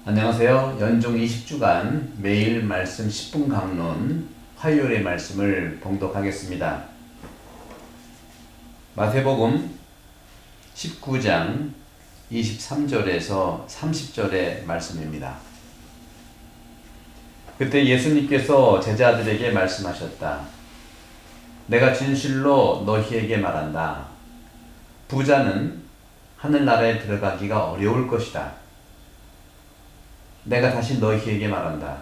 안녕하세요. 연중 20주간 매일 말씀 10분 강론 화요일의 말씀을 봉독하겠습니다. 마태복음 19장 23절에서 30절의 말씀입니다. 그때 예수님께서 제자들에게 말씀하셨다. 내가 진실로 너희에게 말한다. 부자는 하늘나라에 들어가기가 어려울 것이다. 내가 다시 너희에게 말한다.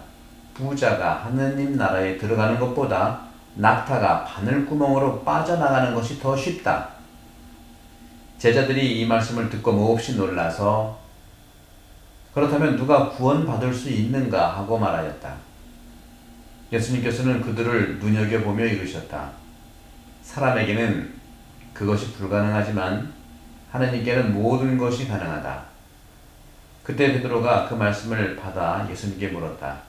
부자가 하느님 나라에 들어가는 것보다 낙타가 바늘구멍으로 빠져나가는 것이 더 쉽다. 제자들이 이 말씀을 듣고 몹시 놀라서 그렇다면 누가 구원받을 수 있는가 하고 말하였다. 예수님께서는 그들을 눈여겨보며 이르셨다. 사람에게는 그것이 불가능하지만 하나님께는 모든 것이 가능하다. 그때 베드로가 그 말씀을 받아 예수님께 물었다.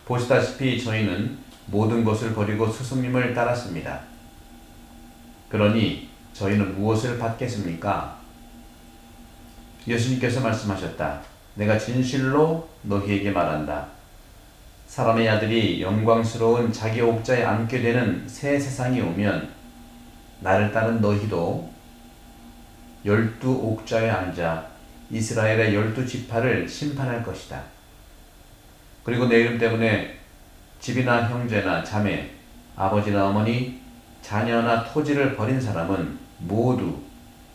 보시다시피 저희는 모든 것을 버리고 스승님을 따랐습니다. 그러니 저희는 무엇을 받겠습니까? 예수님께서 말씀하셨다. 내가 진실로 너희에게 말한다. 사람의 아들이 영광스러운 자기 옥좌에 앉게 되는 새 세상이 오면 나를 따른 너희도 12옥좌에 앉아 이스라엘의 12지파를 심판할 것이다. 그리고 내 이름 때문에 집이나 형제나 자매, 아버지나 어머니, 자녀나 토지를 버린 사람은 모두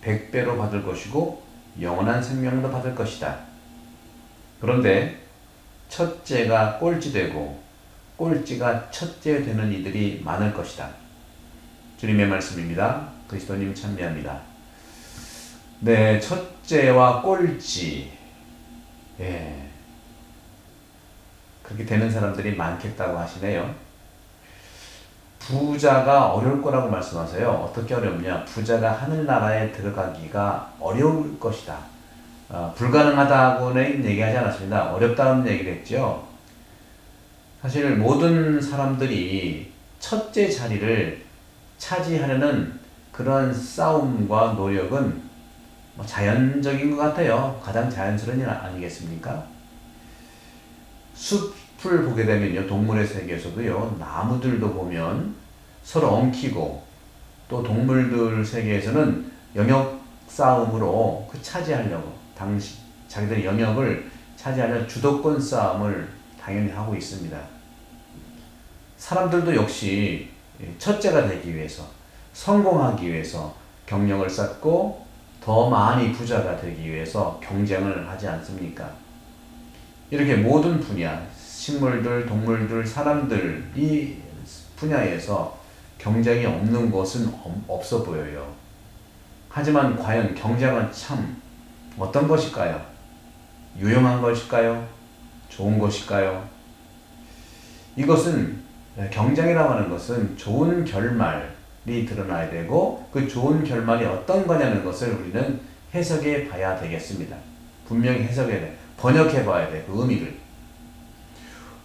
100배로 받을 것이고 영원한 생명도 받을 것이다. 그런데 첫째가 꼴찌되고 꼴찌가 첫째 되는 이들이 많을 것이다. 주님의 말씀입니다. 그리스도님 찬미합니다. 네, 첫째와 꼴찌. 예. 그렇게 되는 사람들이 많겠다고 하시네요. 부자가 어려울 거라고 말씀하세요. 어떻게 어렵냐? 부자가 하늘나라에 들어가기가 어려울 것이다. 불가능하다고는 얘기하지 않았습니다. 어렵다는 얘기를 했죠. 사실 모든 사람들이 첫째 자리를 차지하려는 그런 싸움과 노력은 자연적인 것 같아요. 가장 자연스러운 일 아니겠습니까? 숲을 보게 되면요, 동물의 세계에서도요, 나무들도 보면 서로 엉키고, 또 동물들 세계에서는 영역 싸움으로 차지하려고, 자기들의 영역을 차지하려는 주도권 싸움을 당연히 하고 있습니다. 사람들도 역시 첫째가 되기 위해서, 성공하기 위해서 경력을 쌓고 더 많이 부자가 되기 위해서 경쟁을 하지 않습니까? 이렇게 모든 분야, 식물들, 동물들, 사람들, 이 분야에서 경쟁이 없는 것은 없어 보여요. 하지만 과연 경쟁은 참 어떤 것일까요? 유용한 것일까요? 좋은 것일까요? 이것은 경쟁이라고 하는 것은 좋은 결말이 드러나야 되고 그 좋은 결말이 어떤 거냐는 것을 우리는 해석해 봐야 되겠습니다. 분명히 해석해야 돼. 번역해 봐야 돼. 그 의미를.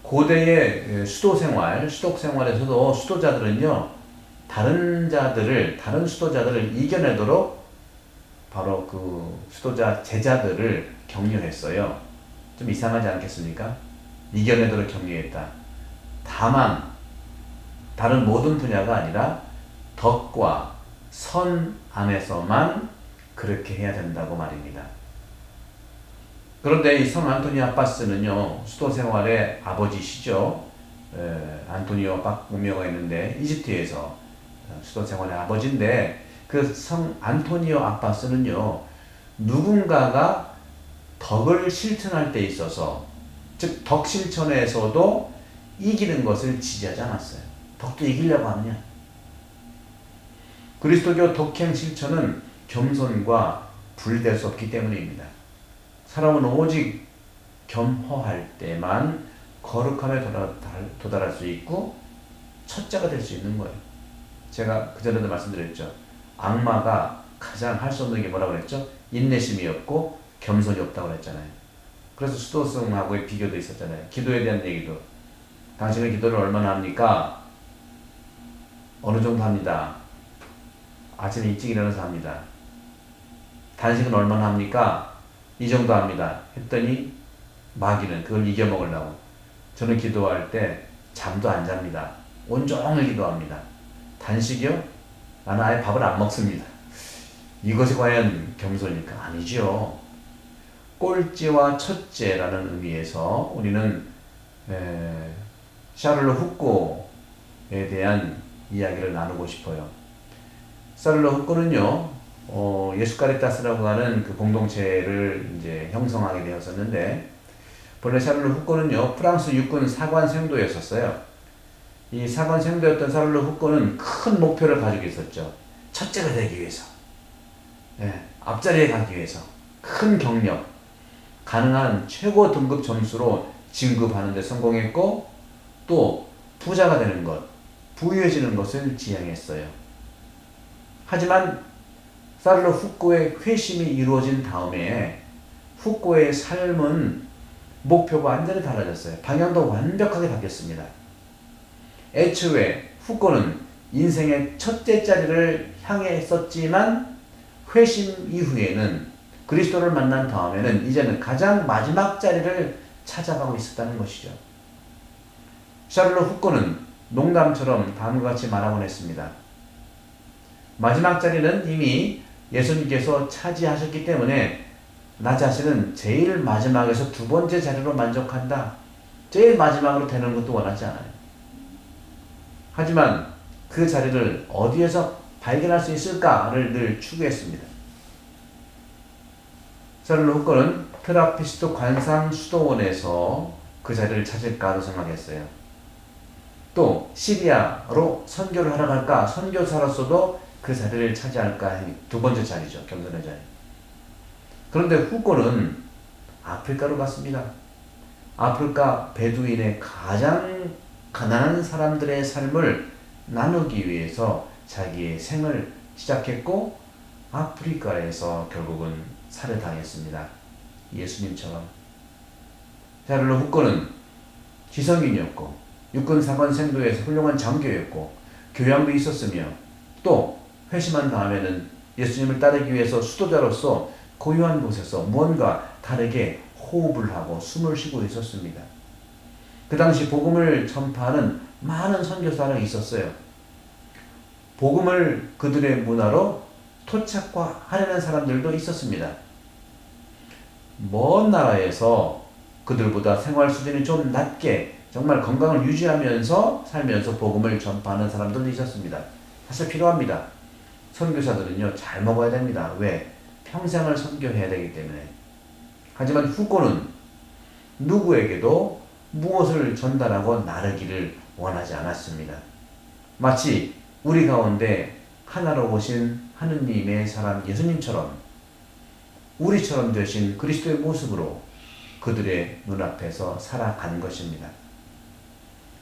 고대의 수도 생활에서도 수도자들은요, 다른 수도자들을 이겨내도록 바로 그 수도자 제자들을 격려했어요. 좀 이상하지 않겠습니까? 이겨내도록 격려했다. 다만 다른 모든 분야가 아니라 덕과 선 안에서만 그렇게 해야 된다고 말입니다. 그런데 이 성 안토니오 아빠스는요, 수도 생활의 아버지시죠. 안토니오 박무명가 있는데 이집트에서 수도 생활의 아버지인데 그 성 안토니오 아빠스는요, 누군가가 덕을 실천할 때 있어서, 즉 덕 실천에서도 이기는 것을 지지하지 않았어요. 덕도 이기려고 하느냐? 그리스도교 독행 실천은 겸손과 분리될 수 없기 때문입니다. 사람은 오직 겸허할 때만 거룩함에 도달할 수 있고 첫째가 될 수 있는 거예요. 제가 그전에도 말씀드렸죠. 악마가 가장 할 수 없는 게 뭐라고 그랬죠? 인내심이 없고 겸손이 없다고 그랬잖아요. 그래서 수도승하고의 비교도 있었잖아요. 기도에 대한 얘기도. 당신은 기도를 얼마나 합니까? 어느 정도 합니다. 아침에 일찍 일어나서 합니다. 단식은 얼마나 합니까? 이 정도 합니다. 했더니 마귀는 그걸 이겨먹으려고. 저는 기도할 때 잠도 안 잡니다. 온종일 기도합니다. 단식이요? 나는 아예 밥을 안 먹습니다. 이것이 과연 겸손일까? 아니죠. 꼴찌와 첫째라는 의미에서 우리는 샤를로 훅고에 대한 이야기를 나누고 싶어요. 샤를로 훅고는요, 예수카리타스라고 하는 그 공동체를 이제 형성하게 되었었는데, 본래 샤를로 훅고는요, 프랑스 육군 사관 생도였었어요. 이 사관 생도였던 샤를로 훅고는 큰 목표를 가지고 있었죠. 첫째가 되기 위해서, 앞자리에 가기 위해서 큰 경력, 가능한 최고 등급 점수로 진급하는 데 성공했고, 또 부자가 되는 것, 부유해지는 것을 지향했어요. 하지만 샤를로 훅고의 회심이 이루어진 다음에 훅고의 삶은 목표가 완전히 달라졌어요. 방향도 완벽하게 바뀌었습니다. 애초에 훅고는 인생의 첫째 자리를 향해 했었지만 회심 이후에는, 그리스도를 만난 다음에는 이제는 가장 마지막 자리를 찾아가고 있었다는 것이죠. 샤를로 훅고는 농담처럼 다음과 같이 말하곤 했습니다. 마지막 자리는 이미 예수님께서 차지하셨기 때문에 나 자신은 제일 마지막에서 두 번째 자리로 만족한다. 제일 마지막으로 되는 것도 원하지 않아요. 하지만 그 자리를 어디에서 발견할 수 있을까를 늘 추구했습니다. 샤를로 훅고는 트라피스트 관상 수도원에서 그 자리를 찾을까도 생각했어요. 또 시리아로 선교를 하러 갈까, 선교사로서도 그 자리를 차지할까, 두 번째 자리죠. 겸손의 자리. 그런데 훅고는 아프리카로 갔습니다. 아프리카 베두인의 가장 가난한 사람들의 삶을 나누기 위해서 자기의 생을 시작했고, 아프리카에서 결국은 살해당했습니다. 예수님처럼. 샤를로 훅고는 지성인이었고, 육군사관 생도에서 훌륭한 장교였고, 교양도 있었으며, 또 회심한 다음에는 예수님을 따르기 위해서 수도자로서 고요한 곳에서 무언가 다르게 호흡을 하고 숨을 쉬고 있었습니다. 그 당시 복음을 전파하는 많은 선교사가 있었어요. 복음을 그들의 문화로 토착화하려는 사람들도 있었습니다. 먼 나라에서 그들보다 생활 수준이 좀 낮게 정말 건강을 유지하면서 살면서 복음을 전파하는 사람들도 있었습니다. 사실 필요합니다. 선교사들은요, 잘 먹어야 됩니다. 왜? 평생을 선교해야 되기 때문에. 하지만 훅고는 누구에게도 무엇을 전달하고 나르기를 원하지 않았습니다. 마치 우리 가운데 하나로 오신 하느님의 사람 예수님처럼, 우리처럼 되신 그리스도의 모습으로 그들의 눈앞에서 살아간 것입니다.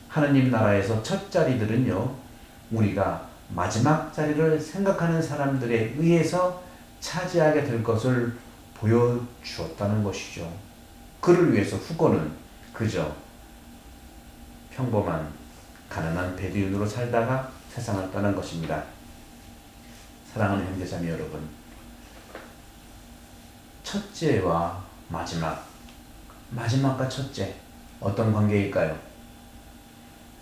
하느님 나라에서 첫 자리들은요, 우리가 마지막 자리를 생각하는 사람들에 의해서 차지하게 될 것을 보여주었다는 것이죠. 그를 위해서 훅고는 그저 평범한 가난한 베두인으로 살다가 세상을 떠난 것입니다. 사랑하는 형제자매 여러분, 첫째와 마지막과 첫째, 어떤 관계일까요?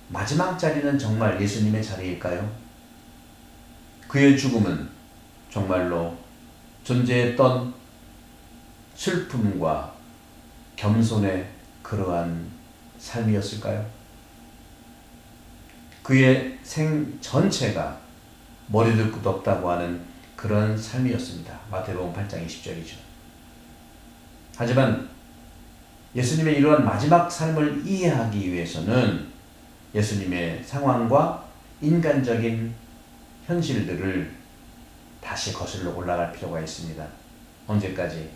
마지막 자리는 정말 예수님의 자리일까요? 그의 죽음은 정말로 존재했던 슬픔과 겸손의 그러한 삶이었을까요? 그의 생 전체가 머리둘 끝 없다고 하는 그런 삶이었습니다. 마태복음 8장 20절이죠. 하지만 예수님의 이러한 마지막 삶을 이해하기 위해서는 예수님의 상황과 인간적인 현실들을 다시 거슬러 올라갈 필요가 있습니다. 언제까지?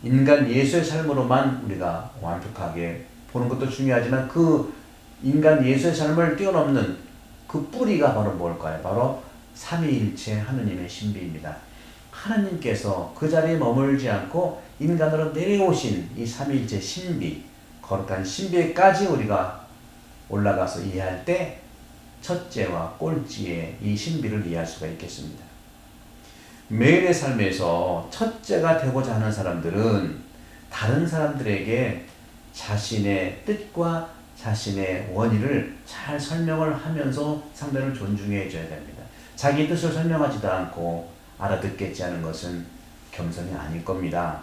인간 예수의 삶으로만 우리가 완벽하게 보는 것도 중요하지만 그 인간 예수의 삶을 뛰어넘는 그 뿌리가 바로 뭘까요? 바로 삼위일체 하느님의 신비입니다. 하나님께서 그 자리에 머물지 않고 인간으로 내려오신 이 삼위일체 신비, 거룩한 신비까지 우리가 올라가서 이해할 때 첫째와 꼴찌의 이 신비를 이해할 수가 있겠습니다. 매일의 삶에서 첫째가 되고자 하는 사람들은 다른 사람들에게 자신의 뜻과 자신의 원의를 잘 설명을 하면서 상대를 존중해 줘야 됩니다. 자기 뜻을 설명하지도 않고 알아듣겠지 하는 것은 겸손이 아닐 겁니다.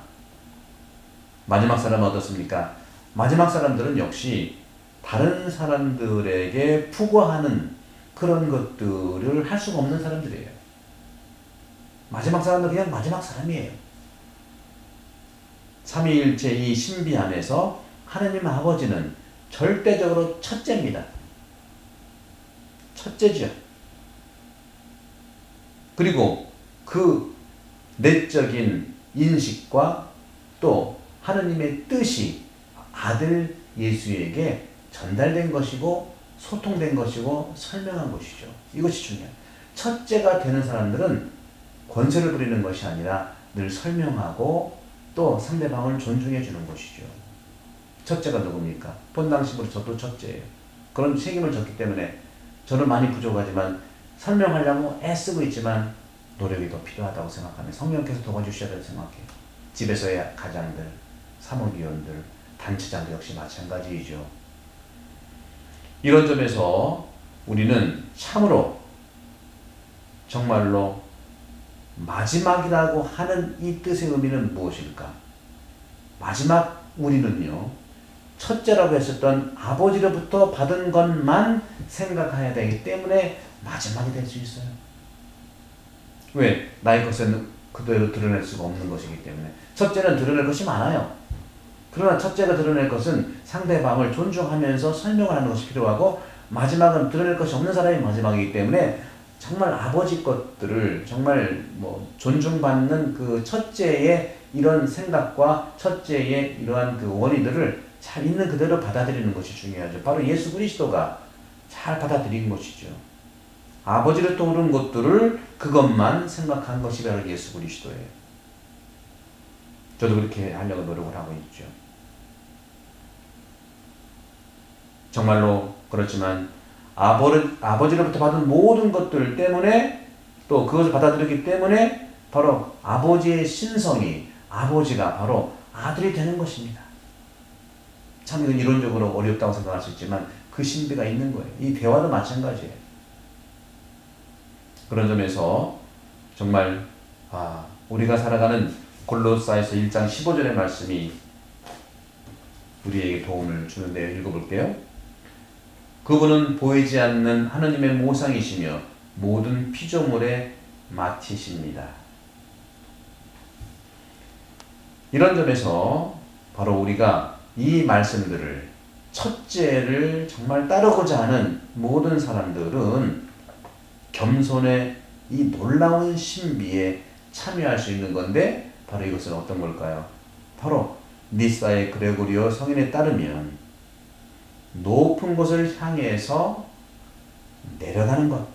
마지막 사람은 어떻습니까? 마지막 사람들은 역시 다른 사람들에게 부과하는 그런 것들을 할 수가 없는 사람들이에요. 마지막 사람은 그냥 마지막 사람이에요. 삼위일체 이 신비 안에서 하느님 아버지는 절대적으로 첫째입니다. 첫째죠. 그리고 그 내적인 인식과 또 하느님의 뜻이 아들 예수에게 전달된 것이고 소통된 것이고 설명한 것이죠. 이것이 중요해요. 첫째가 되는 사람들은 권세를 부리는 것이 아니라 늘 설명하고 또 상대방을 존중해 주는 것이죠. 첫째가 누굽니까? 본당심으로 저도 첫째예요. 그런 책임을 졌기 때문에 저는 많이 부족하지만 설명하려고 애쓰고 있지만 노력이 더 필요하다고 생각하면 성령께서 도와주셔야 된다고 생각해요. 집에서의 가장들, 사목위원들, 단체장도 역시 마찬가지이죠. 이런 점에서 우리는 참으로 정말로 마지막이라고 하는 이 뜻의 의미는 무엇일까? 마지막 우리는요, 첫째라고 했었던 아버지로부터 받은 것만 생각해야 되기 때문에 마지막이 될 수 있어요. 왜? 나의 것은 그대로 드러낼 수가 없는 것이기 때문에. 첫째는 드러낼 것이 많아요. 그러나 첫째가 드러낼 것은 상대방을 존중하면서 설명을 하는 것이 필요하고, 마지막은 드러낼 것이 없는 사람이 마지막이기 때문에 정말 아버지 것들을 정말 존중받는 그 첫째의 이런 생각과 첫째의 이러한 그 원의들을 잘 있는 그대로 받아들이는 것이 중요하죠. 바로 예수 그리스도가 잘 받아들인 것이죠. 아버지를 떠오른 것들을 그것만 생각한 것이 바로 예수 그리스도예요. 저도 그렇게 하려고 노력을 하고 있죠. 정말로 그렇지만 아버지로부터 받은 모든 것들 때문에 또 그것을 받아들였기 때문에 바로 아버지의 신성이 아버지가 바로 아들이 되는 것입니다. 참 이건 이론적으로 어렵다고 생각할 수 있지만 그 신비가 있는 거예요. 이 대화도 마찬가지예요. 그런 점에서 정말 우리가 살아가는 골로새서 1장 15절의 말씀이 우리에게 도움을 주는데요. 읽어볼게요. 그분은 보이지 않는 하느님의 모상이시며 모든 피조물의 마티십니다. 이런 점에서 바로 우리가 이 말씀들을 첫째를 정말 따르고자 하는 모든 사람들은 겸손의 이 놀라운 신비에 참여할 수 있는 건데, 바로 이것은 어떤 걸까요? 바로 니사의 그레고리오 성인에 따르면 높은 곳을 향해서 내려가는 것,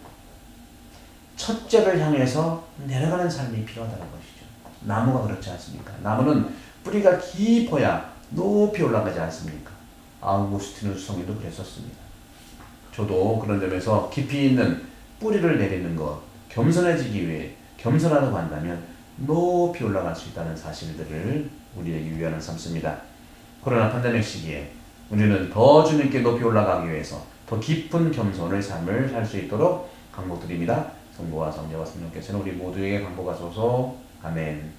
첫째를 향해서 내려가는 삶이 필요하다는 것이죠. 나무가 그렇지 않습니까? 나무는 뿌리가 깊어야 높이 올라가지 않습니까? 아우구스티누스 성인도 그랬었습니다. 저도 그런 점에서 깊이 있는 뿌리를 내리는 것, 겸손해지기 위해 겸손하다고 한다면 높이 올라갈 수 있다는 사실들을 우리에게 유의하는 삼습니다. 코로나 팬데믹 시기에 우리는 더 주님께 높이 올라가기 위해서 더 깊은 겸손의 삶을 살 수 있도록 강구드립니다. 성부와 성자와 성령께서는 우리 모두에게 강구하소서. 아멘.